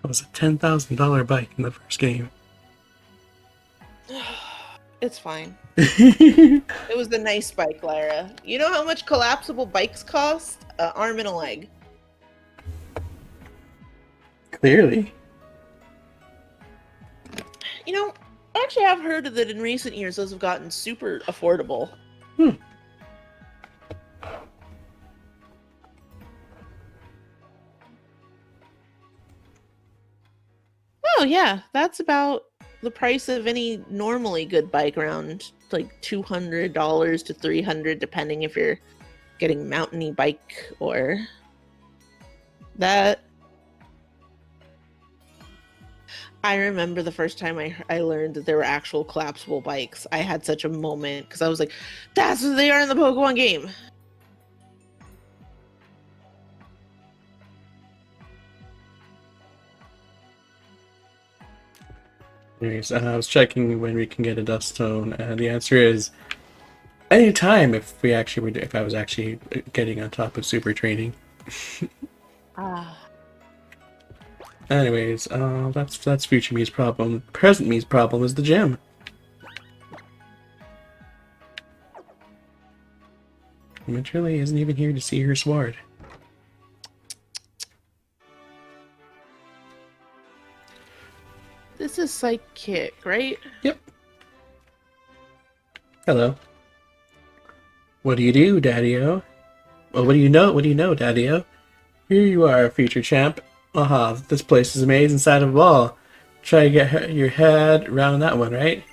It was a $10,000 bike in the first game. It's fine. It was a nice bike, Lara. You know how much collapsible bikes cost? An arm and a leg. Clearly. You know, I actually have heard that in recent years those have gotten super affordable. Hmm. Oh yeah, that's about the price of any normally good bike, around like $200 to $300, depending if you're getting mountainy bike or that. I remember the first time I learned that there were actual collapsible bikes. I had such a moment because I was like, that's what they are in the Pokemon game. Anyways, I was checking when we can get a dust stone, and the answer is anytime if I was actually getting on top of super training. Ah. Anyways, that's future me's problem. Present me's problem is the gym. Literally isn't even here to see her sword. This is Psychic, right? Yep. Hello. What do you do, Daddy-O? Well, what do you know? What do you know, Daddy-O? Here you are, future champ. Aha, this place is a maze inside of a wall. Try to get your head around that one, right?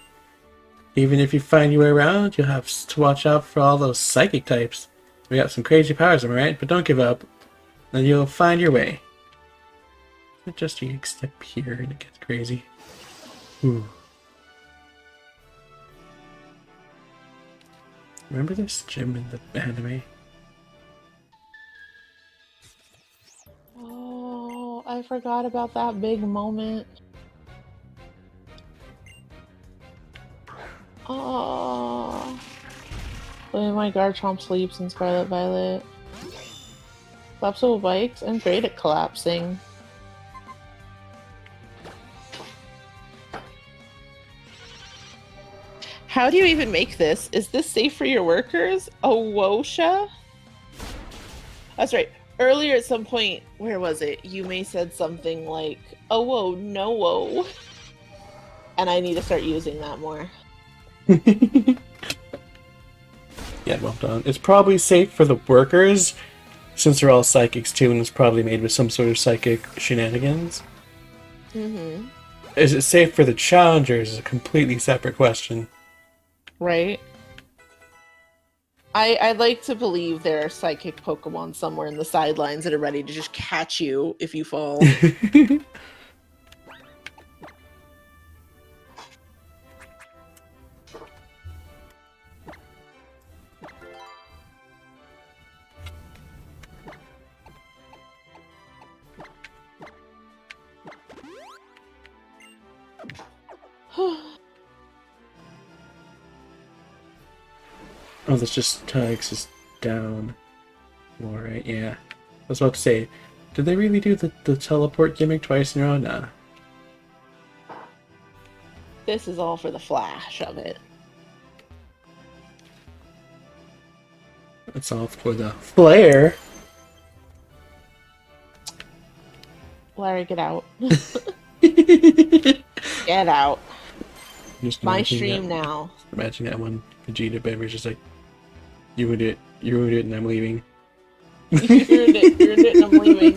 Even if you find your way around, you'll have to watch out for all those psychic types. We got some crazy powers, am I right? But don't give up. Then you'll find your way. Just you step here and it gets crazy. Ooh. Remember this gym in the anime? Oh, I forgot about that big moment. Oh, when my Garchomp sleeps in Scarlet Violet. Collapsible bikes? I'm great at collapsing. How do you even make this? Is this safe for your workers? A Wosha? That's right. Earlier at some point, where was it? You may said something like, oh, whoa, no, whoa. And I need to start using that more. Yeah, well done. It's probably safe for the workers, since they're all psychics too, and it's probably made with some sort of psychic shenanigans. Mm-hmm. Is it safe for the challengers is a completely separate question. Right? I'd like to believe there are psychic Pokemon somewhere in the sidelines that are ready to just catch you if you fall. Oh, this just takes us down. Alright, yeah. I was about to say, did they really do the teleport gimmick twice in a row? Nah. This is all for the flash of it. It's all for the flair. Larry, get out. Get out. Just My stream now. Imagine that one Vegeta beverage just like, you ruined it, and I'm leaving. You ruined it, and I'm leaving.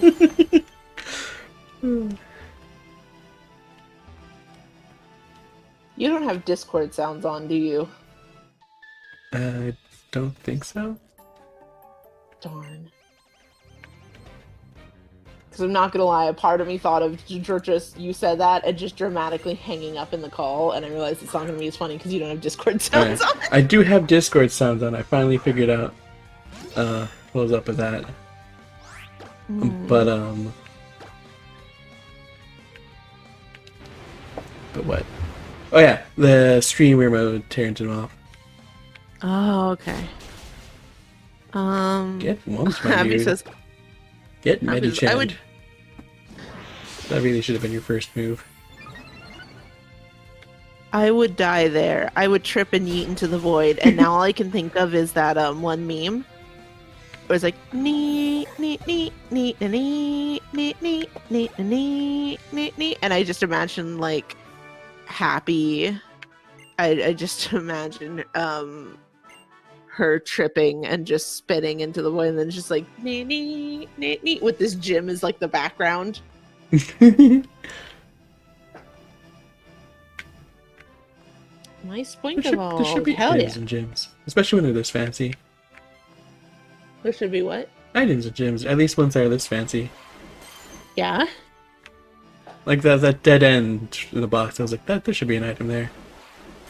You don't have Discord sounds on, do you? I don't think so. Darn. Because I'm not gonna lie, a part of me thought of just you said that and just dramatically hanging up in the call, and I realized it's not gonna be as funny because you don't have Discord sounds on. I do have Discord sounds on. I finally figured out what was up with that. But what? Oh yeah, the streamer mode turns it off. Oh, okay. Get once, my Abby dude. says, Get Abby says, Medichat. That really should have been your first move. I would die there. I would trip and yeet into the void, and now all I can think of is that one meme where it's like nee nee nee nee nee nee nee nee nee nee nee, and I just imagine like Happy. I just imagine her tripping and just spinning into the void, and then just like nee nee nee nee with this gym as like the background. Nice point of all. There should be Hell items yeah. in gyms, especially when they're this fancy. There should be what? Items in gyms, at least ones that are this fancy. Yeah. Like that dead end in the box. I was like, there should be an item there.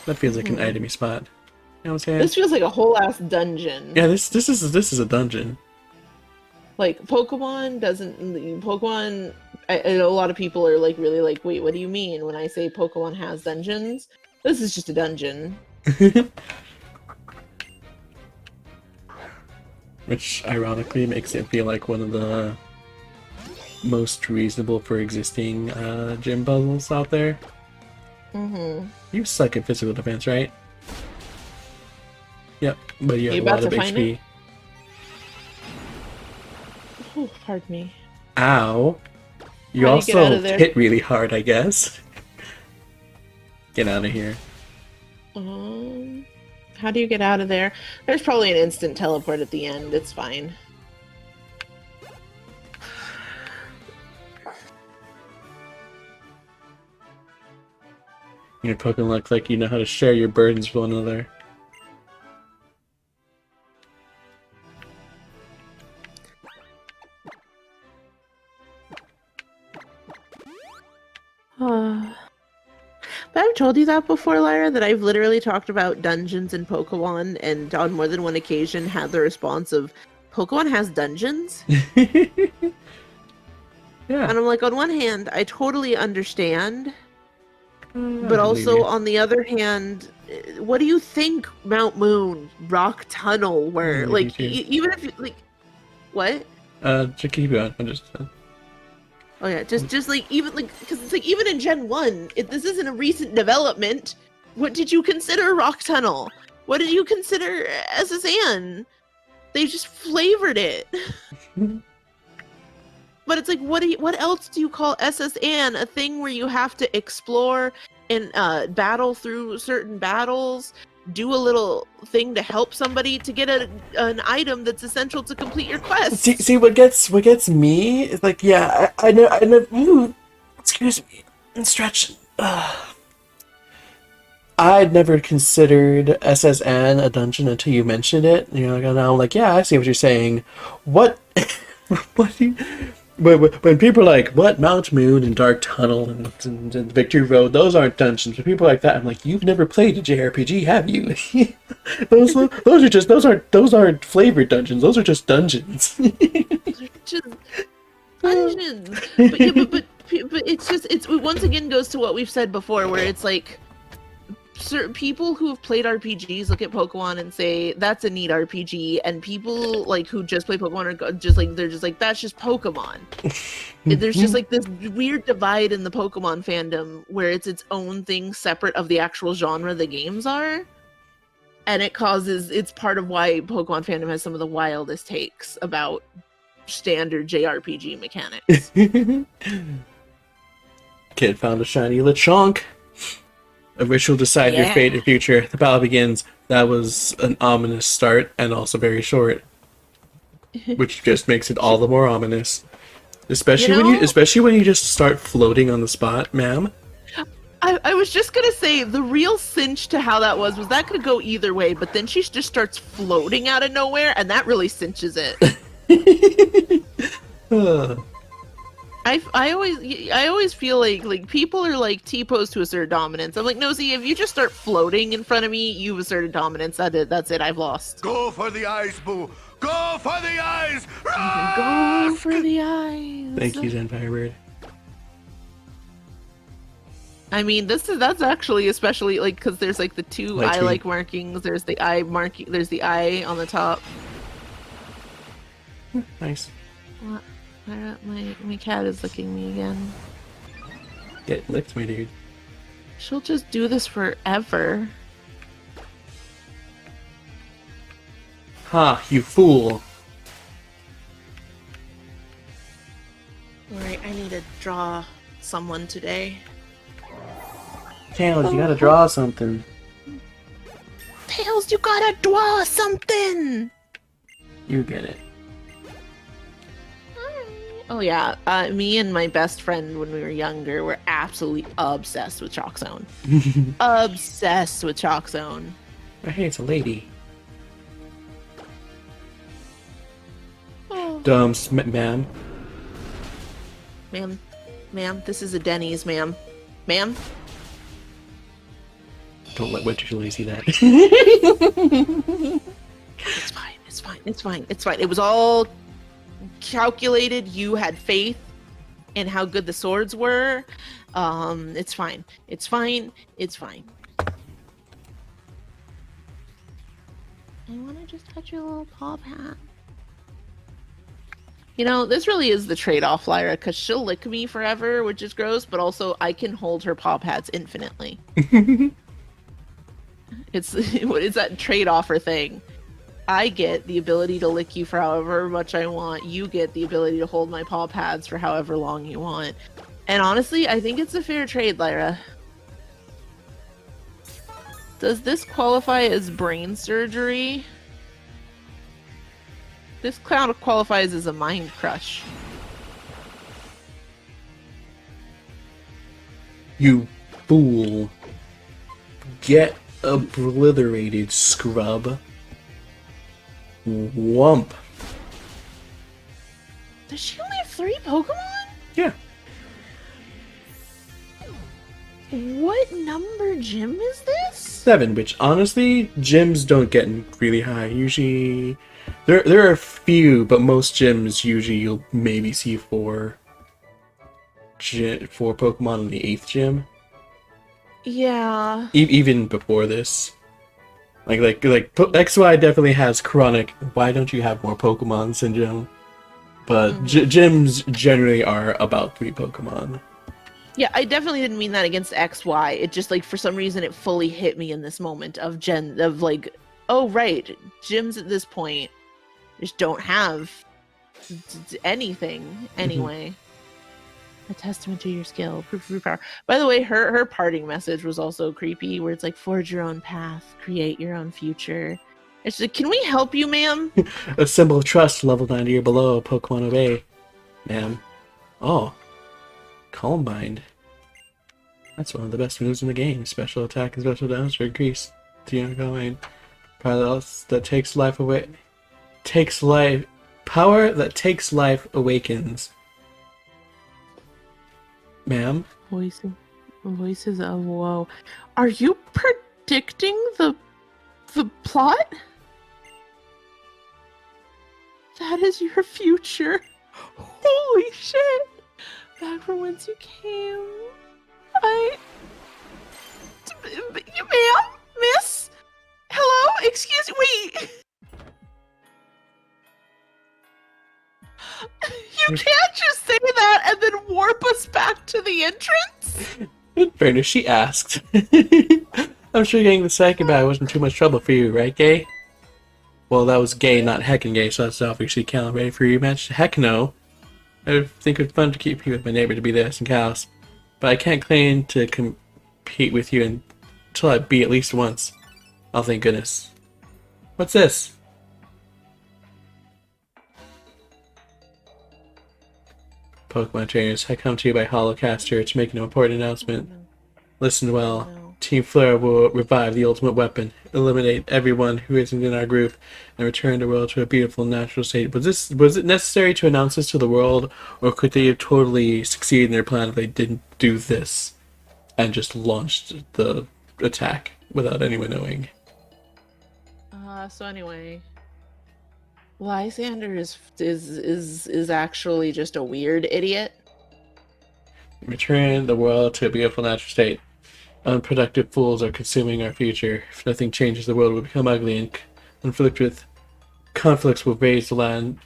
That feels like an itemy spot. You know what I'm saying? This feels like a whole ass dungeon. Yeah, this is a dungeon. Like Pokemon doesn't. Pokemon. I know a lot of people are like really like, wait, what do you mean when I say Pokemon has dungeons? This is just a dungeon. Which ironically makes it feel like one of the most reasonable for existing gym puzzles out there. Mm-hmm. You suck at physical defense, right? Yep, but you have a lot of HP. Oh, pardon me. Ow. You also hit really hard, I guess. Get out of here. How do you get out of there? There's probably an instant teleport at the end. It's fine. Your Pokemon look like you know how to share your burdens with one another. But I've told you that before, Lyra, that I've literally talked about dungeons in Pokemon, and on more than one occasion had the response of, Pokemon has dungeons? Yeah. And I'm like, on one hand, I totally understand, but also on the other hand, what do you think Mount Moon, Rock Tunnel were? Like, even if you, like, what? Just keep going. I'm just... Oh yeah, just like, even like, because it's like, even in Gen 1, this isn't a recent development. What did you consider Rock Tunnel? What did you consider SSN? They just flavored it. But it's like, what else do you call SSN? A thing where you have to explore and battle through certain battles, do a little thing to help somebody to get an item that's essential to complete your quest. See what gets me is like, yeah, I know. Excuse me, I'm stretching. I'd never considered SSN a dungeon until you mentioned it. You know, and I'm like, yeah, I see what you're saying. What? What do you? When people are like, what, Mount Moon and Dark Tunnel and Victory Road, those aren't dungeons. When people are like that, I'm like, you've never played a JRPG, have you? those aren't flavored dungeons. Those are just dungeons. Just dungeons. But yeah, but it's once again goes to what we've said before, where it's like, certain people who have played RPGs look at Pokemon and say that's a neat RPG, and people like who just play Pokemon are just like, they're just like, that's just Pokemon. There's just like this weird divide in the Pokemon fandom where it's its own thing separate of the actual genre the games are, and it's part of why Pokemon fandom has some of the wildest takes about standard JRPG mechanics. Kid found a shiny Lechonk. A wish will decide your fate and future. The battle begins. That was an ominous start and also very short, which just makes it all the more ominous. Especially when you just start floating on the spot, ma'am. I was just gonna say, the real cinch to how that was that could go either way, but then she just starts floating out of nowhere, and that really cinches it. I always feel like people are like T-pose to assert dominance. I'm like, no, see, if you just start floating in front of me, you've asserted dominance. That's it. I've lost. Go for the eyes, boo. Go for the eyes. Go for the eyes. Thank you, Zen Firebird. I mean, that's actually especially like, because there's like the two eye-like markings. There's the eye marking. There's the eye on the top. Nice. My cat is licking me again. Get licked, my dude. She'll just do this forever. Ha, you fool. Alright, I need to draw someone today. Tails, you gotta draw something. Tails, you gotta draw something! You get it. Oh yeah, me and my best friend when we were younger were absolutely obsessed with Chalk Zone. Obsessed with Chalk Zone. Oh, hey, it's a lady. Oh. Dumb, ma'am. Ma'am, this is a Denny's, ma'am. Ma'am? Don't let Winter Julie see that. It's fine. It was all calculated. You had faith in how good the swords were. It's fine. I want to just touch your little paw pad. You know, this really is the trade-off, Lyra, because she'll lick me forever, which is gross, but also I can hold her paw pads infinitely. It's that trade-offer thing. I get the ability to lick you for however much I want. You get the ability to hold my paw pads for however long you want. And honestly, I think it's a fair trade, Lyra. Does this qualify as brain surgery? This clown qualifies as a mind crush. You fool. Get obliterated, scrub. Wump. Does she only have 3 Pokemon? Yeah. What number gym is this? 7, which honestly, gyms don't get really high. Usually, there are a few, but most gyms usually you'll maybe see 4 Pokemon in the 8th gym. Yeah. Even before this. Like XY definitely has chronic, why don't you have more Pokemon syndrome? But gyms generally are about 3 Pokemon. Yeah, I definitely didn't mean that against XY. It just, like, for some reason, it fully hit me in this moment of like, oh, right, gyms at this point just don't have anything anyway. A testament to your skill, proof of your power. By the way, her parting message was also creepy, where it's like, forge your own path, create your own future. It's like, can we help you, ma'am? A symbol of trust, level 90 or below, Pokemon obey, ma'am. Oh. Calm Mind. That's one of the best moves in the game. Special attack and special damage increase to your Calm Mind. Paradox that takes life away. Power that takes life awakens. Ma'am? Voices of woe. Are you predicting the plot? That is your future. Holy shit! Back from whence you came. You, ma'am? Miss? Hello? Excuse me. Wait. You can't just say that and then warp us back to the entrance? In fairness, she asked. I'm sure getting the second battle wasn't too much trouble for you, right, Gay? Well, that was Gay, not Heckin' Gay, so that's obviously calibrated for your match. Heck no. I think it's fun to compete with my neighbor to be the S in Chaos, but I can't claim to compete with you until I beat at least once. Oh, thank goodness. What's this? Pokemon trainers, I come to you by Holocaster to make an important announcement. Listen well. Team Flare will revive the ultimate weapon, eliminate everyone who isn't in our group, and return the world to a beautiful natural state. Was it necessary to announce this to the world, or could they have totally succeeded in their plan if they didn't do this and just launched the attack without anyone knowing? So anyway, Lysander is actually just a weird idiot. Return the world to a beautiful natural state. Unproductive fools are consuming our future. If nothing changes, the world will become ugly and conflicts will raise the land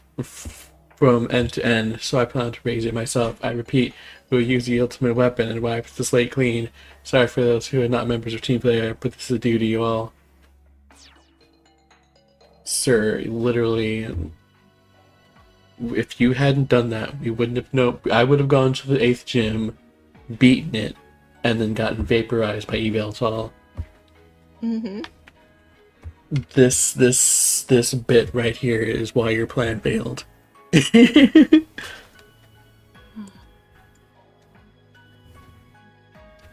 from end to end, so I plan to raise it myself. I repeat, we will use the ultimate weapon and wipe the slate clean. Sorry for those who are not members of Team Player, but this is due to you all. Sir, literally, if you hadn't done that, we wouldn't have known. I would have gone to the 8th gym, beaten it, and then gotten vaporized by Eveltal. Mm-hmm. This bit right here is why your plan failed.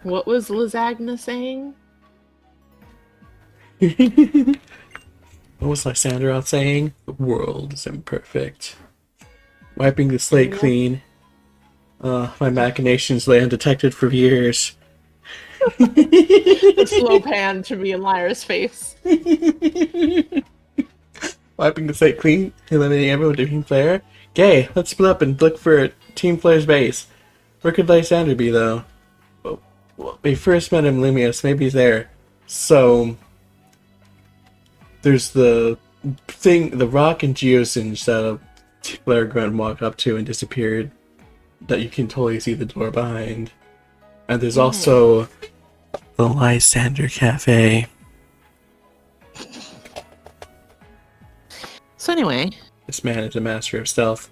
What was Lasagna saying? What was Lysander out saying? The world is imperfect. Wiping the slate clean. My machinations lay undetected for years. The slow pan to me in Lyra's face. Wiping the slate clean, eliminating everyone to Team Player. Gay, let's split up and look for Team Player's base. Where could Lysander be, though? Well, we first met him, Lumius. Maybe he's there. So, there's the thing, the rock and geosinge that Team Player Grunt walked up to and disappeared. That you can totally see the door behind. And there's also the Lysander Cafe. So anyway, This man is a master of stealth.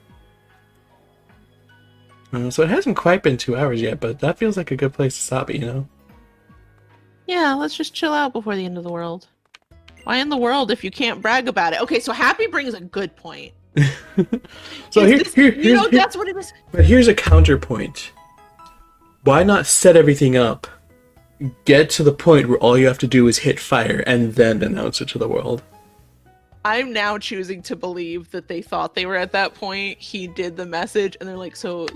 So it hasn't quite been 2 hours yet, but that feels like a good place to stop it, you know? yeah, let's just chill out before the end of the world. Why in the world if you can't brag about it? Okay, so Happy brings a good point. So That's what it is. but here's a counterpoint. Why not set everything up, get to the point where all you have to do is hit fire, and then announce it to the world? I'm now choosing to believe that they thought they were at that point. He did the message, and they're like, "So,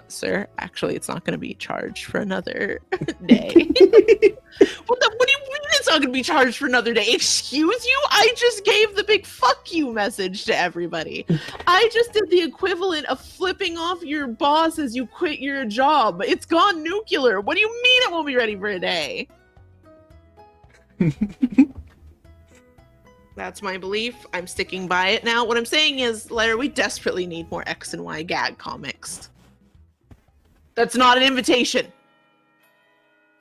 sir, actually, it's not going to be charged for another day." What do you mean it's not going to be charged for another day? Excuse you? I just gave the big "fuck you" message to everybody. I just did the equivalent of flipping off your boss as you quit your job. It's gone nuclear. What do you mean it won't be ready for a day? That's my belief. I'm sticking by it now. What I'm saying is, Lyra, we desperately need more X and Y gag comics. That's not an invitation.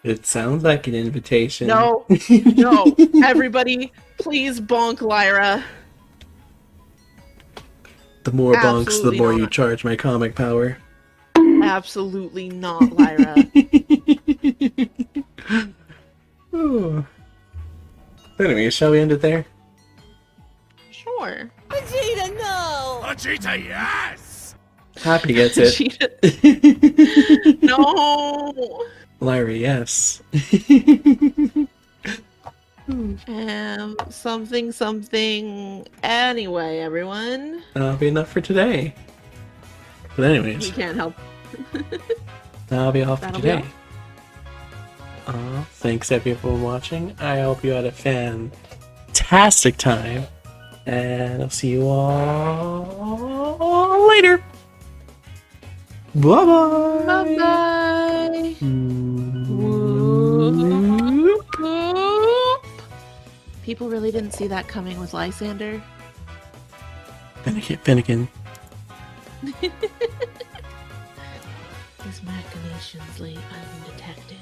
It sounds like an invitation. No. No. Everybody, please bonk Lyra. The more bonks, the Absolutely more you not. charge my comic power. Absolutely not, Lyra. Oh. Anyway, shall we end it there? Sure. Vegeta, no! Vegeta, yes! Happy gets it. No. Lyra, yes. Something. Anyway, everyone. That'll be enough for today. But We anyways, can't help. that'll be all for That'll be today. Thanks everyone for watching. I hope you had a fantastic time. And I'll see you all later. Bye-bye. Bye-bye. Whoop. People really didn't see that coming with Lysander. Finnegan. His machinations lay undetected.